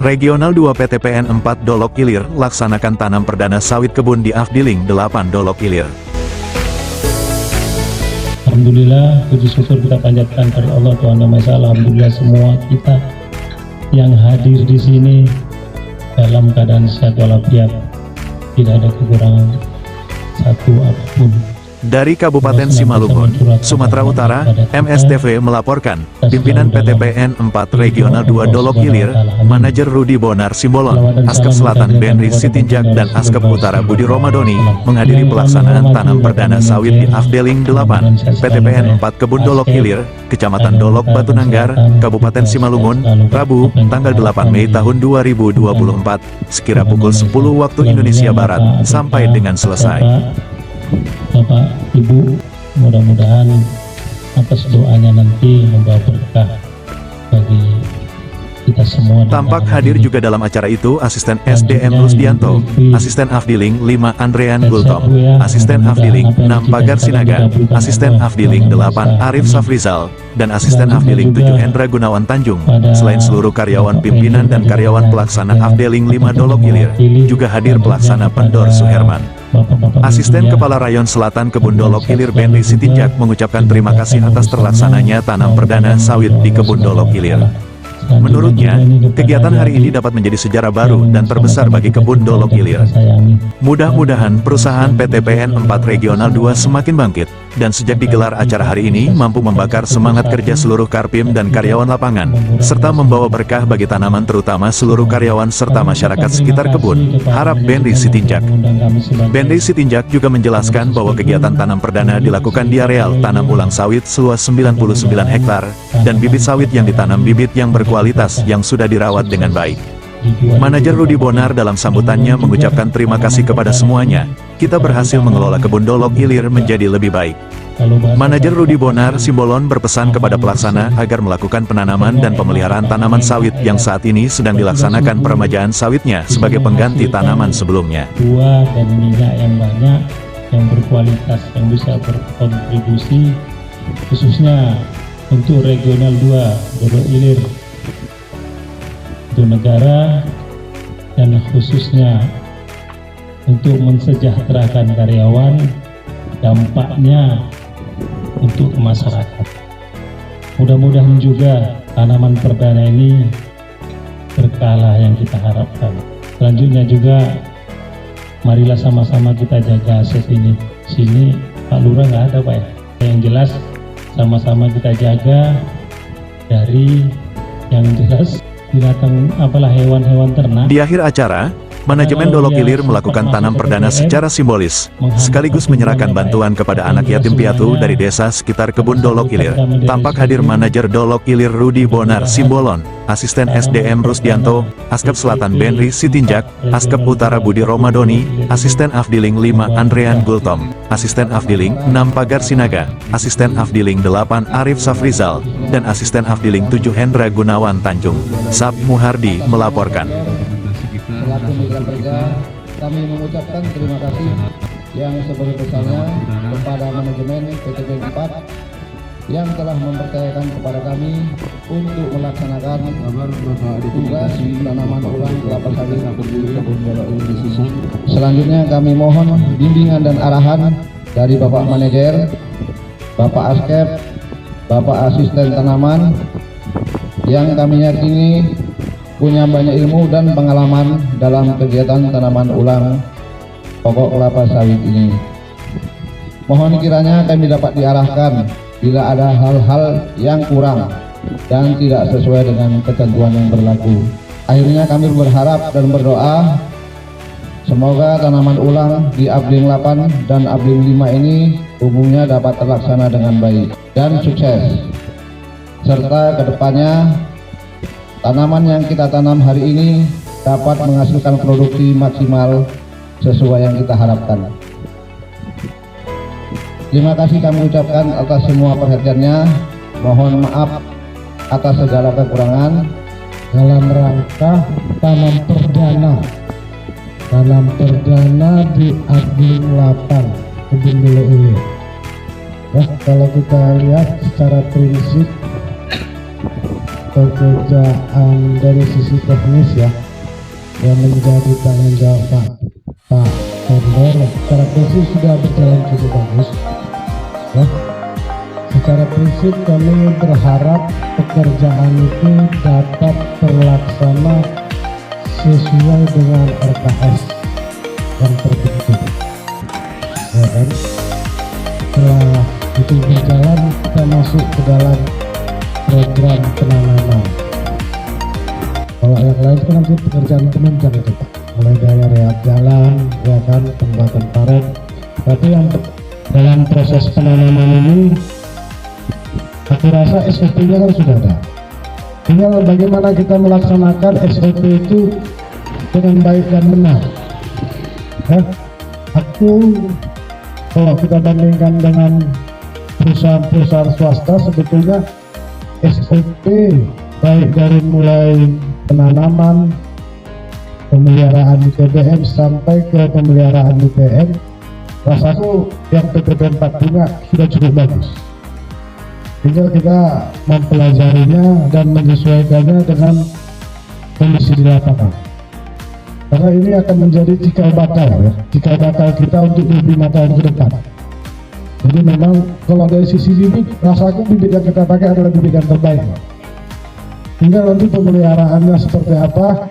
Regional 2 PTPN 4 Dolok Ilir laksanakan tanam perdana sawit kebun di Afdiling 8 Dolok Ilir. Alhamdulillah, puji syukur kita panjatkan kepada Allah Tuhan Yang Maha Esa. Alhamdulillah semua kita yang hadir di sini dalam keadaan sehat walafiat, tidak ada kekurangan satu apapun. Dari Kabupaten Simalungun, Sumatera Utara, MSTV melaporkan, pimpinan PTPN 4 Regional 2 Dolok Ilir, Manajer Rudi Bonar Simbolon, Askep Selatan Benri Sitinjak dan Askep Utara Budi Romadoni, menghadiri pelaksanaan tanam perdana sawit di Afdeling 8, PTPN 4 Kebun Dolok Ilir, Kecamatan Dolok Batunanggar, Kabupaten Simalungun, Rabu, tanggal 8 Mei tahun 2024, sekira pukul 10 waktu Indonesia Barat, sampai dengan selesai. Bapak, Ibu, mudah-mudahan atas doanya nanti membawa berkah bagi kita semua. Tampak hadir juga dalam acara itu Asisten SDM Rusdianto, Asisten Afdiling 5 Andrean Gultom, Asisten Afdiling 6 Pagar Sinaga, Asisten Afdiling 8 Arif Safrizal, dan Asisten Afdiling 7 Hendra Gunawan Tanjung. Selain seluruh karyawan pimpinan dan karyawan pelaksana Afdiling 5 Dolok Ilir, juga hadir pelaksana Pendor Suherman. Asisten Kepala Rayon Selatan Kebun Dolok Ilir Benri Sitinjak mengucapkan terima kasih atas terlaksananya tanam perdana sawit di Kebun Dolok Ilir. Menurutnya, kegiatan hari ini dapat menjadi sejarah baru dan terbesar bagi Kebun Dolok Ilir. Mudah-mudahan perusahaan PTPN 4 Regional 2 semakin bangkit, dan sejak digelar acara hari ini mampu membakar semangat kerja seluruh Karpim dan karyawan lapangan, serta membawa berkah bagi tanaman terutama seluruh karyawan serta masyarakat sekitar kebun, harap Benri Sitinjak. Benri Sitinjak juga menjelaskan bahwa kegiatan tanam perdana dilakukan di areal tanam ulang sawit seluas 99 hektar, dan bibit sawit yang ditanam bibit yang berkualitas yang sudah dirawat dengan baik. Manajer Rudi Bonar dalam sambutannya mengucapkan terima kasih kepada semuanya, kita berhasil mengelola Kebun Dolok Ilir menjadi lebih baik. Manajer Rudi Bonar Simbolon berpesan kepada pelaksana agar melakukan penanaman dan pemeliharaan tanaman sawit yang saat ini sedang dilaksanakan peremajaan sawitnya sebagai pengganti tanaman sebelumnya. Buah dan minyak yang banyak, yang berkualitas, yang bisa berkontribusi khususnya untuk Regional 2 Dolok Ilir, untuk negara, dan khususnya untuk mensejahterakan karyawan, dampaknya untuk masyarakat. Mudah-mudahan juga tanaman perdana ini berkala yang kita harapkan. Selanjutnya juga marilah sama-sama kita jaga aset ini. Sini Pak Lurah nggak ada Pak ya. Yang jelas sama-sama kita jaga dari yang jelas binatang apalah hewan-hewan ternak. Di akhir acara, manajemen Dolok Ilir melakukan tanam perdana secara simbolis, sekaligus menyerahkan bantuan kepada anak yatim piatu dari desa sekitar Kebun Dolok Ilir. Tampak hadir manajer Dolok Ilir Rudi Bonar Simbolon, Asisten SDM Rusdianto, Askep Selatan Benri Sitinjak, Askep Utara Budi Romadoni, Asisten Afdiling 5 Andrean Gultom, Asisten Afdiling 6 Pagar Sinaga, Asisten Afdiling 8 Arif Safrizal, dan Asisten Afdiling 7 Hendra Gunawan Tanjung. Sab Muhardi melaporkan. Selaku mitra kerja, kami mengucapkan terima kasih yang sebesar-besarnya kepada manajemen PTPN 4 yang telah mempercayakan kepada kami untuk melaksanakan tugas tanaman ulang kelapa sawit Kebun Dolok Ilir. Selanjutnya kami mohon bimbingan dan arahan dari Bapak Manajer, Bapak Askep, Bapak Asisten Tanaman, yang kami yakini punya banyak ilmu dan pengalaman dalam kegiatan tanaman ulang pokok kelapa sawit ini. Mohon kiranya kami dapat diarahkan bila ada hal-hal yang kurang dan tidak sesuai dengan ketentuan yang berlaku. Akhirnya kami berharap dan berdoa semoga tanaman ulang di Afdiling 8 dan Afdiling 5 ini umumnya dapat terlaksana dengan baik dan sukses, serta kedepannya tanaman yang kita tanam hari ini dapat menghasilkan produksi maksimal sesuai yang kita harapkan. Terima kasih kami ucapkan atas semua perhatiannya. Mohon maaf atas segala kekurangan dalam rangka tanam perdana di Afdiling 8 Kebun Dolok Ilir. Ya, kalau kita lihat secara prinsip pekerjaan dari sisi teknis ya yang menjadi tanggung jawab Pak Vendor secara prinsip sudah berjalan cukup bagus ya. Secara prinsip kami berharap pekerjaan itu dapat terlaksana sesuai dengan RKS yang terbentuk ya kan. Setelah itu berjalan, kita masuk ke dalam program penanaman. Kalau yang lain kan nanti pekerjaan penunjang itu Pak, mulai dari rehab jalan ya kan, pembuatan paret. Tapi yang dalam proses penanaman ini aku rasa SOP-nya kan sudah ada. Tinggal bagaimana kita melaksanakan SOP itu dengan baik dan benar ya. Kalau kita bandingkan dengan perusahaan-perusahaan swasta, sebetulnya SOP baik dari mulai penanaman, pemeliharaan di TBM sampai ke pemeliharaan di PM, rasaku yang PTP 4 punya sudah cukup bagus. Tinggal kita mempelajarinya dan menyesuaikannya dengan kondisi di lapangan. Karena ini akan menjadi cikal bakal ya, cikal bakal kita untuk 25 tahun ke depan. Jadi memang kalau dari sisi bibit, rasaku bibit yang kita pakai adalah bibit yang terbaik. Tinggal nanti pemeliharaannya seperti apa,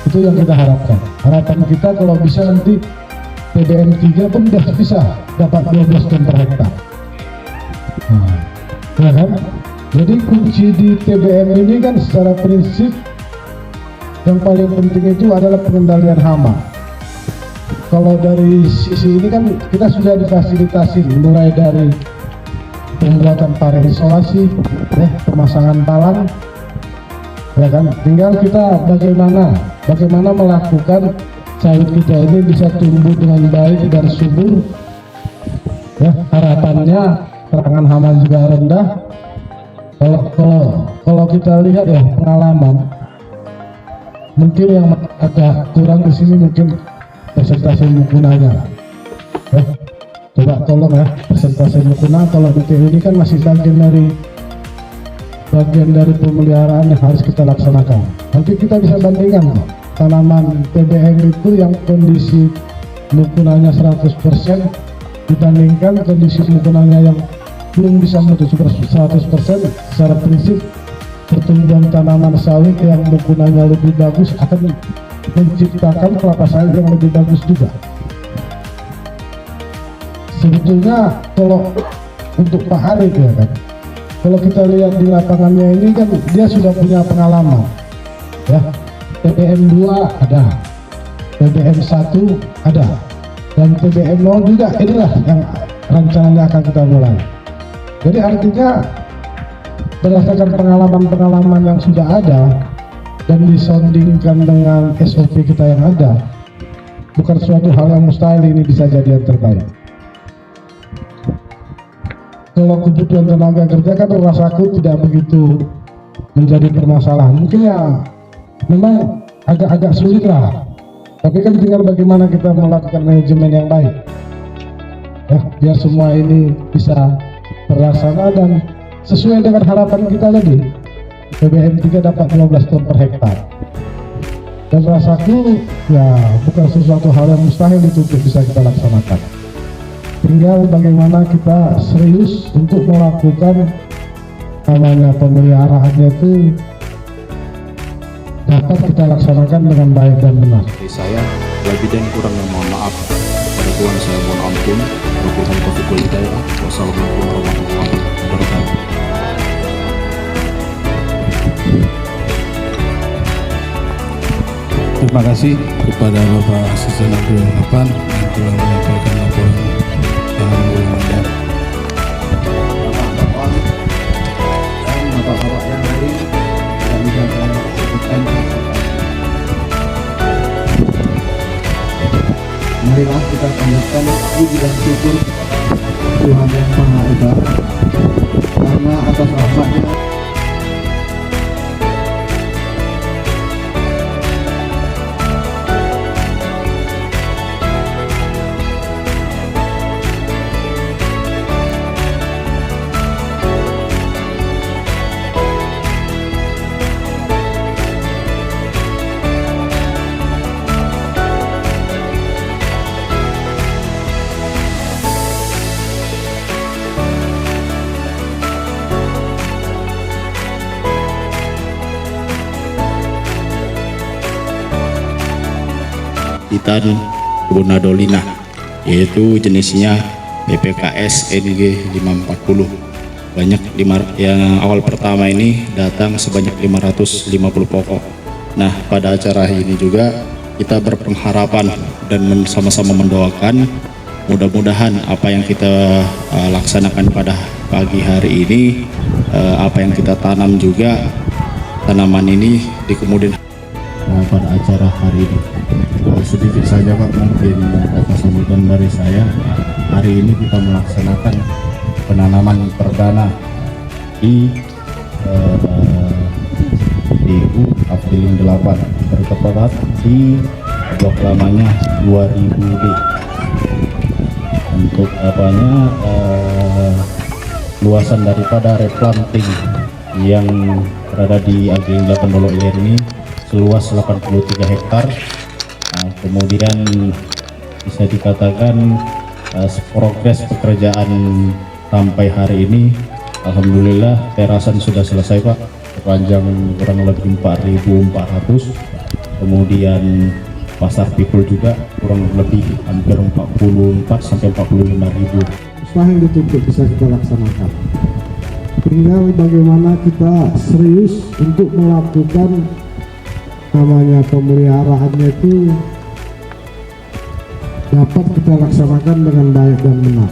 itu yang kita harapkan. Harapan kita kalau bisa nanti TBM 3 pun sudah bisa dapat 12 ton per hektar. Nah, ya kan? Jadi kunci di TBM ini kan secara prinsip yang paling penting itu adalah pengendalian hama. Kalau dari sisi ini kan kita sudah difasilitasi mulai dari pembuatan parit isolasi, pemasangan palang, ya kan. Tinggal kita bagaimana melakukan sawit kita ini bisa tumbuh dengan baik dan subur. Ya, harapannya serangan hama juga rendah. Kalau kita lihat ya pengalaman, mungkin yang agak kurang di sini mungkin persentase mukunanya. Coba tolong ya persentase mukuna. Kalau di TU ini kan masih bagian dari pemeliharaan yang harus kita laksanakan. Nanti kita bisa bandingkan tanaman TBM itu yang kondisi mukunanya 100% dibandingkan kondisi mukunanya yang belum bisa menuju 100%. Secara prinsip pertumbuhan tanaman sawit yang mukunanya lebih bagus akan menciptakan kelapa sawit yang lebih bagus juga. Sebetulnya kalau untuk Pak Arif ya kan, kalau kita lihat di lapangannya ini kan dia sudah punya pengalaman ya. TBM 2 ada, TBM 1 ada, dan TBM 0 juga inilah yang rencananya akan kita mulai. Jadi artinya berdasarkan pengalaman-pengalaman yang sudah ada dan disondingkan dengan SOP kita yang ada, bukan suatu hal yang mustahil ini bisa jadi yang terbaik. Kalau kebutuhan tenaga kerja kan rasaku tidak begitu menjadi permasalahan. Mungkin ya memang agak sulit lah, tapi kan tinggal bagaimana kita melakukan manajemen yang baik ya, biar semua ini bisa terlaksana dan sesuai dengan harapan kita tadi. TBM 3 dapat 12 ton per hektar, dan rasaku ya bukan sesuatu hal yang mustahil itu untuk bisa kita laksanakan. Tinggal bagaimana kita serius untuk melakukan namanya pemeliharaannya itu dapat kita laksanakan dengan baik dan benar. Dari saya, lebih dan kurangnya mohon maaf. Pada Tuhan saya mohon ampun. Wabillahi taufiq wal hidayah. Wassalamualaikum warahmatullahi wabarakatuh. Terima kasih kepada Bapak Asisten Abdul Rahman yang telah menyampaikan laporan Alhamdulillah. Dan bapak-bapak yang lain yang bisa saya sebutkan. Marilah kita panjatkan puji dan syukur Tuhan yang Maha Esa, karena atas rahmat-Nya Titan Bonadolina, yaitu jenisnya PPKS NG 540. Yang awal pertama ini datang sebanyak 550 pokok. Nah, pada acara ini juga kita berpengharapan dan sama-sama mendoakan mudah-mudahan apa yang kita laksanakan pada pagi hari ini, apa yang kita tanam juga, tanaman ini di kemudian pada acara hari ini. Sedikit saja Pak, mungkin kata sambutan dari saya. Hari ini kita melaksanakan penanaman perdana di DU Afdiling 8 bertempat di blok lamanya 2000D. Untuk luasan daripada replanting yang berada di Afdiling 8 Dolo Ilir ini seluas 83 hektar. Kemudian bisa dikatakan progres pekerjaan sampai hari ini alhamdulillah terasan sudah selesai Pak, sepanjang kurang lebih 4.400. Kemudian pasar pikul juga kurang lebih hampir 44 sampai 45.000. Usaha yang dituntut bisa kita laksanakan, tinggal bagaimana kita serius untuk melakukan namanya pemeliharaannya itu dapat kita laksanakan dengan baik dan benar.